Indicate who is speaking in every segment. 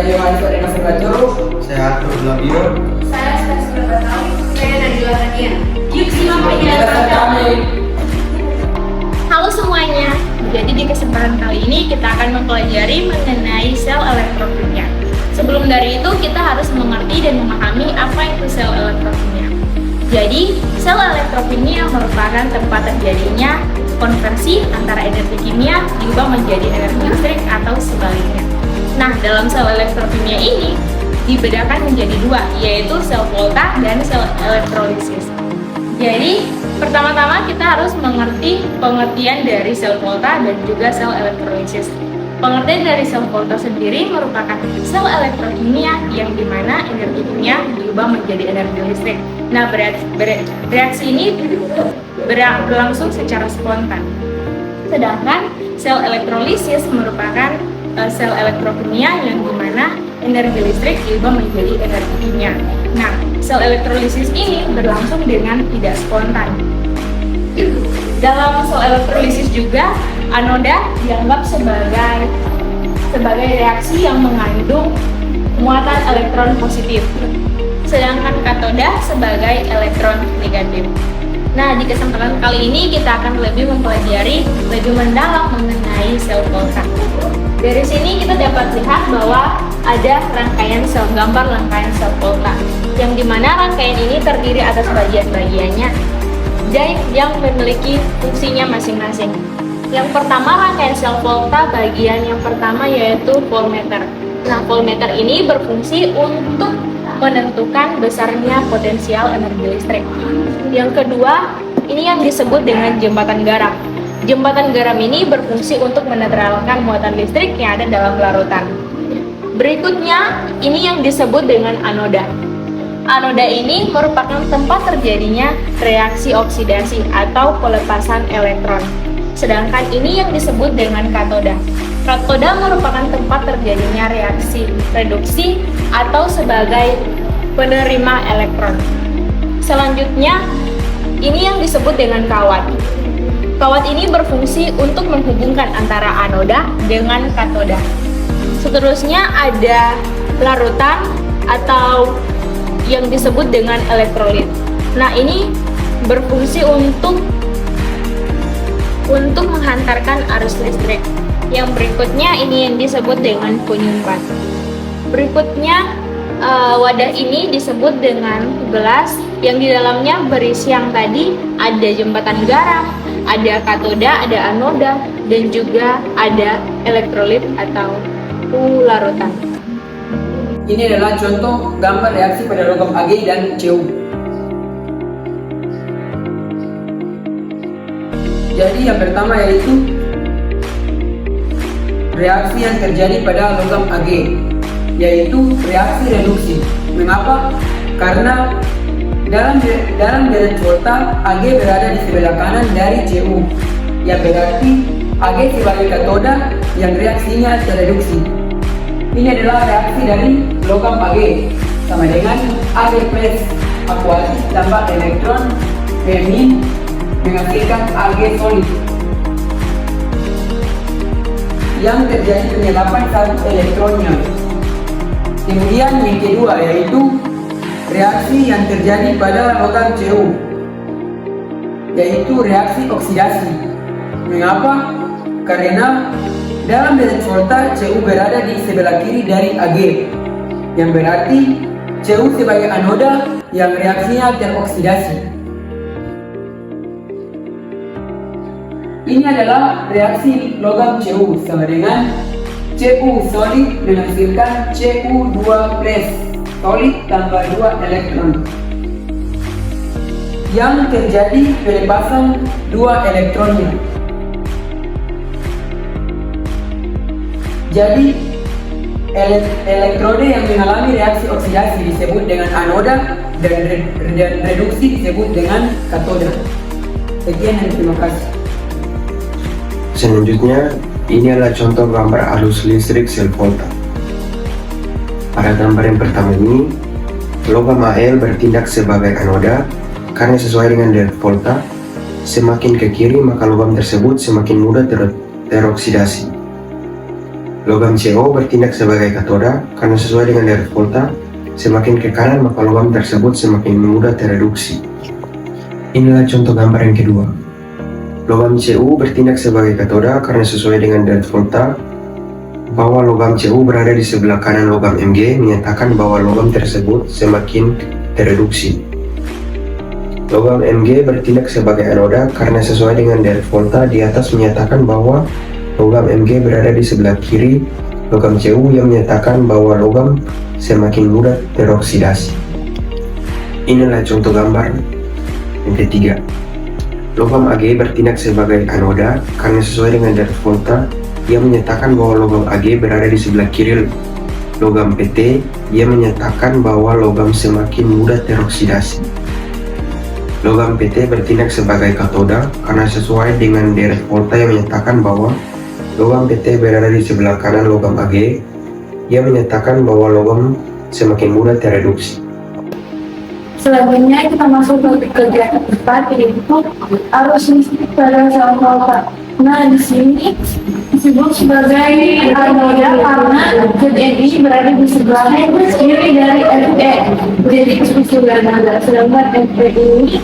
Speaker 1: Yohanes Adena Sebacoro.
Speaker 2: Saya Arthur Labio.
Speaker 3: Saya Stasila Batawi. Saya Najwa Tania. Yuk simak penjelasan kami.
Speaker 4: Halo semuanya, jadi di kesempatan kali ini kita akan mempelajari mengenai sel elektrokimia. Sebelum dari itu kita harus mengerti dan memahami apa itu sel elektrokimia. Jadi, sel elektrokimia merupakan tempat terjadinya konversi antara energi kimia diubah menjadi energi listrik atau sebaliknya. Nah, dalam sel elektrokimia ini dibedakan menjadi dua, yaitu sel volta dan sel elektrolisis. Jadi, pertama-tama kita harus mengerti pengertian dari sel volta dan juga sel elektrolisis. Pengertian dari sel volta sendiri merupakan sel elektrokimia yang dimana energi kimia diubah menjadi energi listrik. Nah, reaksi ini berlangsung secara spontan. Sedangkan sel elektrolisis merupakan sel elektrokimia yang dimana energi listrik diubah menjadi energi kimia. Nah, sel elektrolisis ini berlangsung dengan tidak spontan. Dalam sel elektrolisis juga, anoda dianggap sebagai reaksi yang mengandung muatan elektron positif, sedangkan katoda sebagai elektron negatif. Nah, di kesempatan kali ini kita akan lebih mempelajari lebih mendalam mengenai sel volta. Dari sini kita dapat lihat bahwa ada rangkaian sel gambar rangkaian sel volta, yang dimana rangkaian ini terdiri atas bagian-bagiannya dan yang memiliki fungsinya masing-masing. Yang pertama, rangkaian sel volta bagian yang pertama yaitu voltmeter. Nah, voltmeter ini berfungsi untuk menentukan besarnya potensial energi listrik. Yang kedua, ini yang disebut dengan jembatan garam. Jembatan garam ini berfungsi untuk menetralkan muatan listrik yang ada dalam larutan. Berikutnya, ini yang disebut dengan anoda. Anoda ini merupakan tempat terjadinya reaksi oksidasi atau pelepasan elektron. Sedangkan ini yang disebut dengan katoda. Katoda merupakan tempat terjadinya reaksi reduksi atau sebagai penerima elektron. Selanjutnya, ini yang disebut dengan kawat. Kawat ini berfungsi untuk menghubungkan antara anoda dengan katoda. Seterusnya ada larutan atau yang disebut dengan elektrolit. Nah, ini berfungsi untuk menghantarkan arus listrik. Yang berikutnya ini yang disebut dengan penyumbat. Berikutnya wadah ini disebut dengan gelas yang di dalamnya berisi yang tadi ada jembatan garam, ada katoda, ada anoda, dan juga ada elektrolit atau larutan.
Speaker 1: Ini adalah contoh gambar reaksi pada logam Ag dan Cu. Jadi yang pertama yaitu reaksi yang terjadi pada logam Ag, yaitu reaksi reduksi. Mengapa? Karena dalam derajat volta Ag berada di sebelah kanan dari Cu, yang berarti Ag sebagai katoda yang reaksinya terreduksi. Ini adalah reaksi dari logam Ag sama dengan Ag plus akuatis tambah elektron Fe- menghasilkan Ag solid yang terjadi penyerapan satu elektronnya. Kemudian yang kedua yaitu reaksi yang terjadi pada logam Cu, yaitu reaksi oksidasi. Mengapa? Karena dalam derajat volta Cu berada di sebelah kiri dari Ag, yang berarti Cu sebagai anoda yang reaksinya teroksidasi. Ini adalah reaksi logam Cu sama dengan Cu solid menghasilkan Cu2 plus solid tambah 2 elektron yang terjadi pelepasan 2 elektronnya. Jadi elektrode yang mengalami reaksi oksidasi disebut dengan anoda dan reduksi disebut dengan katoda. Sekian dan terima kasih.
Speaker 2: Selanjutnya, ini adalah contoh gambar arus listrik sel volta. Pada gambar yang pertama ini, logam Al bertindak sebagai anoda karena sesuai dengan derajat volta, semakin ke kiri maka logam tersebut semakin mudah teroksidasi. Logam CO bertindak sebagai katoda karena sesuai dengan direct volta, semakin ke kanan maka logam tersebut semakin mudah tereduksi. Inilah contoh gambar yang kedua. Logam Cu bertindak sebagai katoda karena sesuai dengan direct volta, bahwa logam Cu berada di sebelah kanan logam Mg menyatakan bahwa logam tersebut semakin tereduksi. Logam Mg bertindak sebagai anoda karena sesuai dengan direct volta di atas menyatakan bahwa logam Mg berada di sebelah kiri logam Cu yang menyatakan bahwa logam semakin mudah teroksidasi. Inilah contoh gambar yang ketiga. Logam Ag bertindak sebagai anoda karena sesuai dengan direct volta yang menyatakan bahwa logam Ag berada di sebelah kiri logam Pt yang menyatakan bahwa logam semakin mudah teroksidasi. Logam Pt bertindak sebagai katoda karena sesuai dengan direct volta yang menyatakan bahwa logam Pt berada di sebelah kanan logam Ag yang menyatakan bahwa logam semakin mudah tereduksi.
Speaker 4: Selanjutnya kita masuk ke kegiatan keempat, yaitu arus listrik pada sel volta. Nah, di sini disebut sebagai anoda karena ZNI berada di sebelah kiri dari Fe, jadi disebut anoda. Sedangkan Fe ini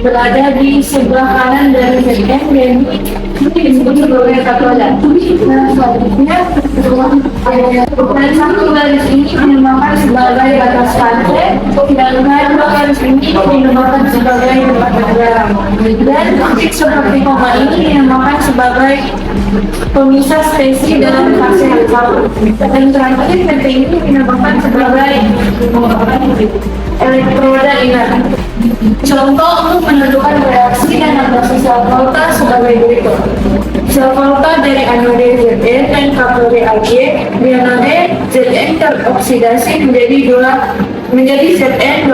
Speaker 4: berada di sebelah kanan dari Zn, jadi disebut sebagai katoda. Nah, selanjutnya dan satu garis ini dinamakan sebagai batas pantai, sedangkan dua garis ini dinamakan sebagai batas garam. Dan titik seperti koma ini dinamakan sebagai pemisah spesi dalam fase yang sama. Dan terakhir PT ini dinamakan sebagai elektroda inert. Contoh untuk menentukan reaksi dan reaksi sel volta sebagai berikut. Sel volta dari anode Zn dan katode Ag, di anode Zn teroksidasi menjadi Zn2+,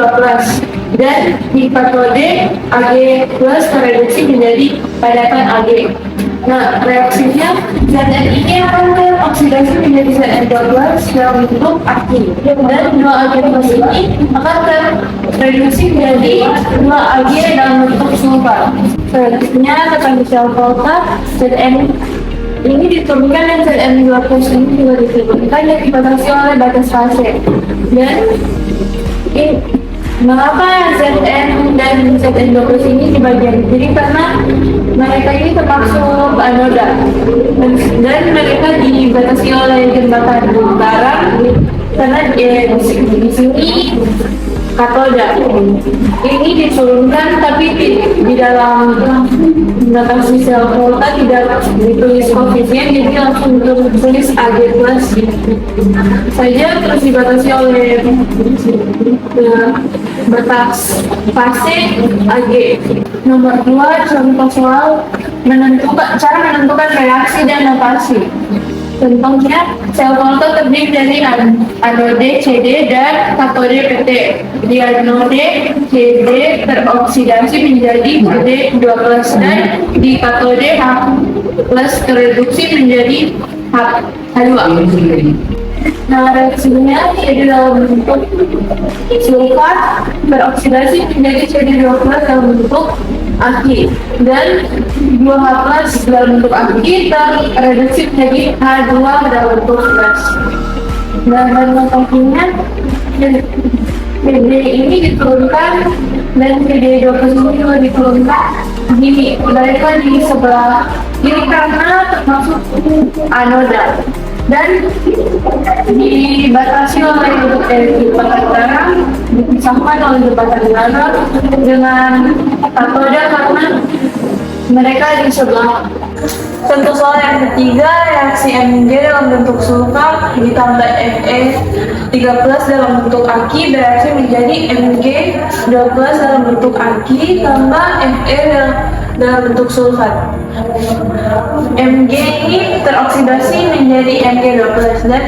Speaker 4: dan di katode Ag+ tereduksi menjadi padatan Ag. Nah, reaksinya Zn ini akan teroksidasi menjadi Zn2+ dalam bentuk Ag, dan 2Ag+ ini akan tereduksi menjadi 2Ag dalam bentuk sulfat. Selanjutnya tekanan sel volta Zn ini diturunkan dan Zn2+ ini juga diturunkan dan dibatasi oleh batas fase. Dan mengapa Zn dan Zn2+ ini dibagian? Jadi karena mereka ini termasuk anoda dan mereka dibatasi oleh jembatan garam karena di sini katoda ini diturunkan, tapi di dalam notasi sel volta tidak ditulis koefisien, jadi langsung ditulis Ag+ saja, terus dibatasi oleh batas fase Ag. Nomor 2, contoh soal cara menentukan reaksi dan notasi. Contohnya, sel volta terdiri dari anode CD dan katode PT. Di anode CD teroksidasi menjadi CD2+, dan di katode H+ tereduksi menjadi H2. Nah, reaksinya jadi dalam bentuk sulfat beroksidasi menjadi CD2+ dalam bentuk Ag, dan 2H+ dalam bentuk Ag tereduksi menjadi H2 dalam bentuk gas. Dan notasinya PD ini diturunkan dan PD2+ ini juga diturunkan di mereka di sebelah kiri karena termasuk anoda dan dibatasi oleh jembatan garam, dipisahkan oleh jembatan garam dengan katoda karena mereka di sebelah. Contoh soal yang ketiga, reaksi Mg dalam bentuk sulfat ditambah Fe3+ dalam bentuk Ag bereaksi menjadi Mg2+ dalam bentuk Ag tambah Fe dalam bentuk sulfat. Mg ini teroksidasi menjadi Mg2+ dan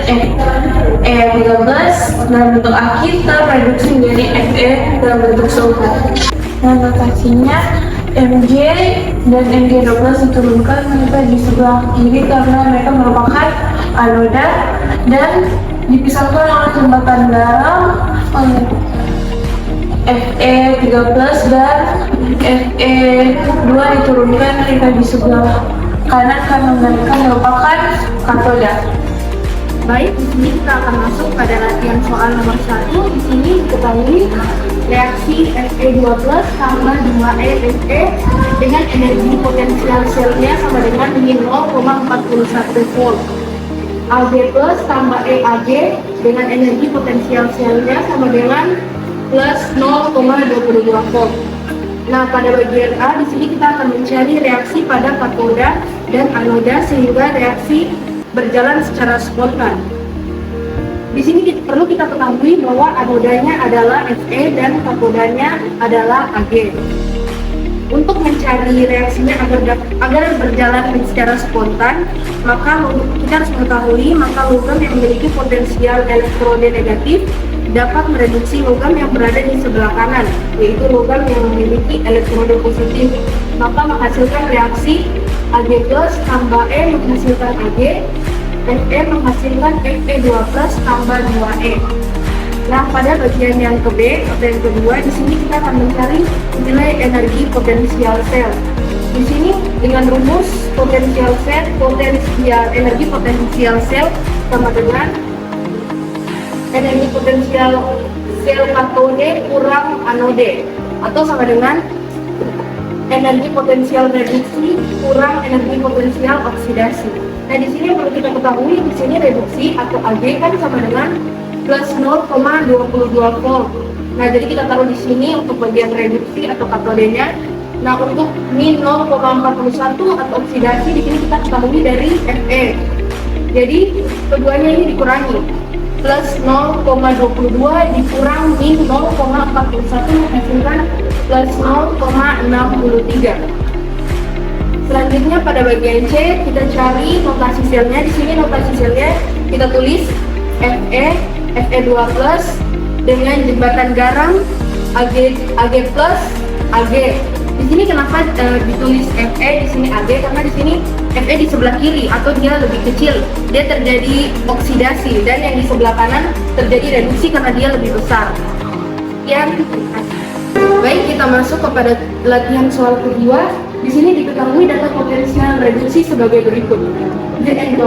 Speaker 4: Fe3+ dalam bentuk Ag tereduksi menjadi Fe dalam bentuk sulfat. Nah, notasinya Mg dan Mg2+ diturunkan mereka di sebelah kiri karena mereka merupakan anoda dan dipisahkan oleh jembatan garam Fe3+ dan Fe2 diturunkan mereka di sebelah kanan karena mereka merupakan katoda. Baik, di sini kita akan masuk pada latihan soal nomor 1. Di sini diketahui reaksi Fe2+ tambah 2E Fe dengan energi potensial selnya sama dengan min 0,41 volt. Ag plus tambah EAg dengan energi potensial selnya sama dengan plus 0,22 volt. Nah, pada bagian A di sini kita akan mencari reaksi pada katoda dan anoda sehingga reaksi berjalan secara spontan. Di sini perlu kita ketahui bahwa anodanya adalah Fe dan katodanya adalah Ag. Untuk mencari reaksinya agar berjalan secara spontan, maka kita harus mengetahui maka logam yang memiliki potensial elektroda negatif dapat mereduksi logam yang berada di sebelah kanan, yaitu logam yang memiliki elektroda positif, maka menghasilkan reaksi Ag plus tambah E menghasilkan Ag, Fe menghasilkan Fe2+ tambah 2E. Nah, pada bagian yang ke B atau yang kedua, di sini kita akan mencari nilai energi potensial sel. Di sini dengan rumus energi potensial sel sama dengan energi potensial sel katode kurang anode, atau sama dengan energi potensial reduksi kurang energi potensial oksidasi. Nah, di sini perlu kita ketahui di sini reduksi atau Ag kan sama dengan plus 0,22 volt. Nah, jadi kita taruh di sini untuk bagian reduksi atau katodenya. Nah, untuk min 0,41 atau oksidasi di sini kita ketahui dari Fe. Jadi keduanya ini dikurangi. Plus 0,22 dikurang min 0,41 menghasilkan plus 0,63. Selanjutnya pada bagian C kita cari notasi selnya. Di sini notasi selnya kita tulis Fe2+ dengan jembatan garam Ag plus Ag. Di sini kenapa ditulis Fe di sini Ag? Karena di sini Fe di sebelah kiri atau dia lebih kecil, dia terjadi oksidasi, dan yang di sebelah kanan terjadi reduksi karena dia lebih besar. Sekian. Baik, kita masuk kepada latihan soal kedua. Di sini diketahui data potensial reduksi sebagai berikut. Zn2+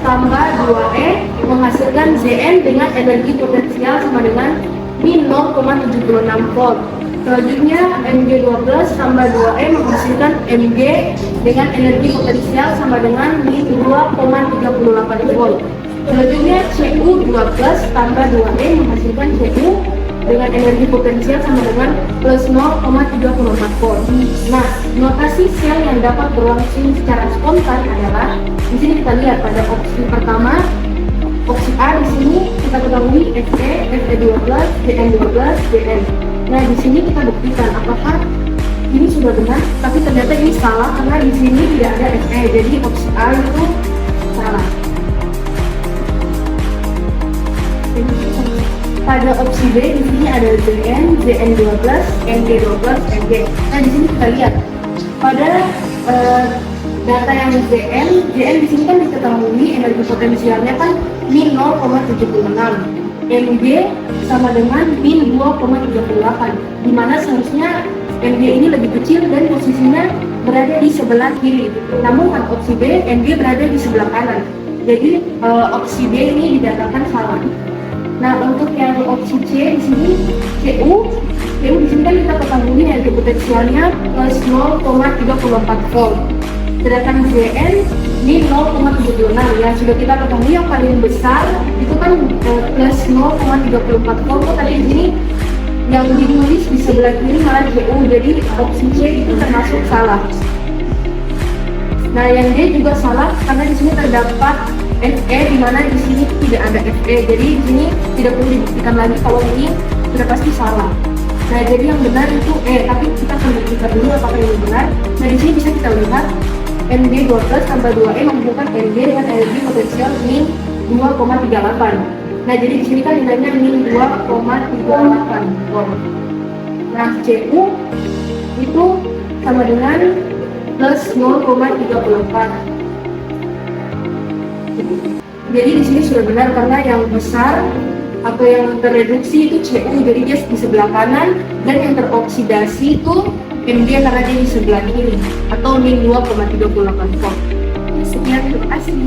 Speaker 4: tambah 2E menghasilkan Zn dengan energi potensial sama dengan min 0,76 volt. Selanjutnya Mg2+ tambah 2E menghasilkan Mg dengan energi potensial sama dengan min 2,38 volt. Selanjutnya Cu2+ tambah 2E menghasilkan Cu dengan energi potensial sama dengan plus 0,34 volt. Nah, notasi sel yang dapat berlangsung secara spontan adalah di sini kita lihat pada opsi pertama, opsi A di sini kita ketahui Fe, Fe2+, Zn2+, Zn. Nah, di sini kita buktikan apakah ini sudah benar, tapi ternyata ini salah karena di sini tidak ada Fe. Jadi opsi A itu salah. Pada opsi B di sini ada Zn, Zn2+, Mg2+, Mg. Nah, di sini kita lihat pada data yang Zn di sini kan diketahui energi potensialnya kan min 0,76. Mg sama dengan min 2,38, dimana seharusnya Mg ini lebih kecil dan posisinya berada di sebelah kiri. Namun pada opsi B, Mg berada di sebelah kanan. Jadi opsi B ini didatakan salah. Nah, untuk yang opsi C di sini Cu di sini kan kita ketahui energi potensialnya plus 0,34 volt. Sedangkan Zn ini 0,76 ya, sudah kita ketahui yang paling besar itu kan plus 0,34 volt. Tadi di sini yang ditulis di sebelah kiri malah Cu, jadi opsi C itu termasuk salah. Nah, yang D juga salah karena di sini terdapat Fe, di mana di sini tidak ada Fe. Jadi di sini tidak perlu dibuktikan lagi kalau ini sudah pasti salah. Nah, jadi yang benar itu E, tapi kita akan buktikan dulu apakah ini benar. Nah, di sini bisa kita lihat Mg2+ tambah 2E menghasilkan Mg dengan energi potensial min 2,38. Nah, jadi di sini kan nilainya min 2,38 volt. Nah, Cu itu sama dengan plus 0,34. Jadi di sini sudah benar karena yang besar atau yang terreduksi itu Cu, jadi dia di sebelah kanan, dan yang teroksidasi itu Mg karena dia di sebelah kiri atau min 2,38 volt. Sekian, terima kasih.